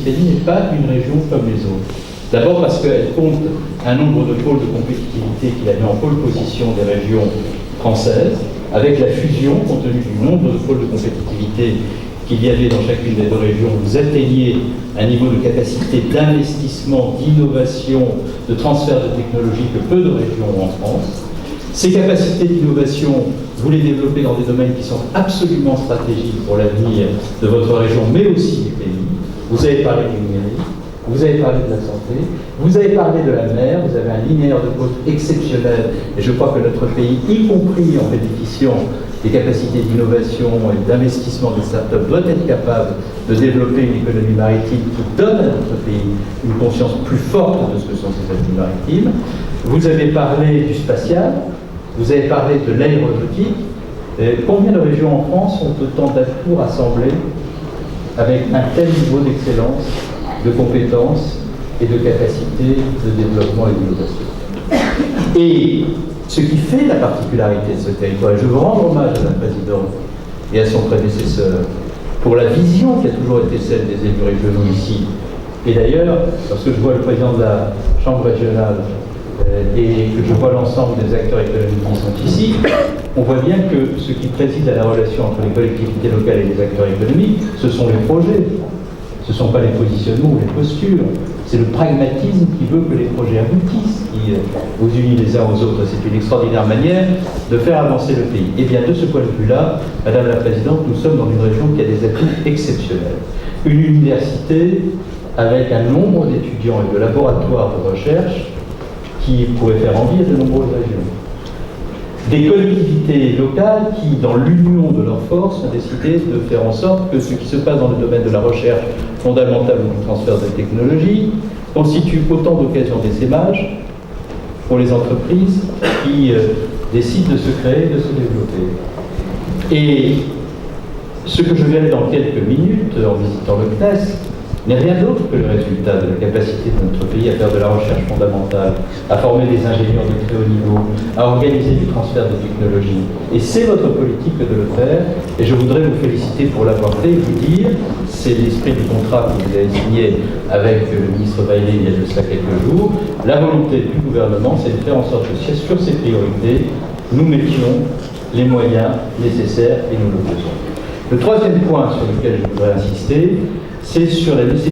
Occitanie n'est pas une région comme les autres. D'abord parce qu'elle compte un nombre de pôles de compétitivité qui la met en pôle position des régions françaises, avec la fusion, compte tenu du nombre de pôles de compétitivité qu'il y avait dans chacune des deux régions, vous atteignez un niveau de capacité d'investissement, d'innovation, de transfert de technologie que peu de régions ont en France. Ces capacités d'innovation, vous les développez dans des domaines qui sont absolument stratégiques pour l'avenir de votre région, mais aussi du pays. Vous avez parlé du numérique, vous avez parlé de la santé, vous avez parlé de la mer, vous avez un linéaire de côte exceptionnel, et je crois que notre pays, y compris en bénéficiant des capacités d'innovation et d'investissement des startups, doit être capable de développer une économie maritime qui donne à notre pays une conscience plus forte de ce que sont ces activités maritimes. Vous avez parlé du spatial, vous avez parlé de l'aéronautique. Combien de régions en France ont autant d'atouts rassemblés avec un tel niveau d'excellence, de compétences et de capacité de développement et d'innovation? Et ce qui fait la particularité de ce territoire, et je veux rendre hommage à la présidente et à son prédécesseur pour la vision qui a toujours été celle des élus régionaux ici. Et d'ailleurs, lorsque je vois le président de la Chambre régionale et que je vois l'ensemble des acteurs économiques qui sont ici, on voit bien que ce qui préside à la relation entre les collectivités locales et les acteurs économiques, ce sont les projets. Ce ne sont pas les positionnements ou les postures, c'est le pragmatisme qui veut que les projets aboutissent, qui vous unit les uns aux autres. C'est une extraordinaire manière de faire avancer le pays. Et bien de ce point de vue-là, Madame la Présidente, nous sommes dans une région qui a des atouts exceptionnels. Une université avec un nombre d'étudiants et de laboratoires de recherche qui pourrait faire envie à de nombreuses régions. Des collectivités locales qui, dans l'union de leurs forces, ont décidé de faire en sorte que ce qui se passe dans le domaine de la recherche fondamentale ou du transfert de technologie constitue autant d'occasions d'essaimage pour les entreprises qui décident de se créer, de se développer. Et ce que je verrai dans quelques minutes en visitant le CNES n'est rien d'autre que le résultat de la capacité de notre pays à faire de la recherche fondamentale, à former des ingénieurs de très haut niveau, à organiser du transfert de technologies. Et c'est votre politique de le faire, et je voudrais vous féliciter pour l'avoir fait et vous dire, c'est l'esprit du contrat que vous avez signé avec le ministre Bailey il y a de cela quelques jours, la volonté du gouvernement, c'est de faire en sorte que sur ces priorités, nous mettions les moyens nécessaires et nous le faisons. Le troisième point sur lequel je voudrais insister, c'est sur la nécessité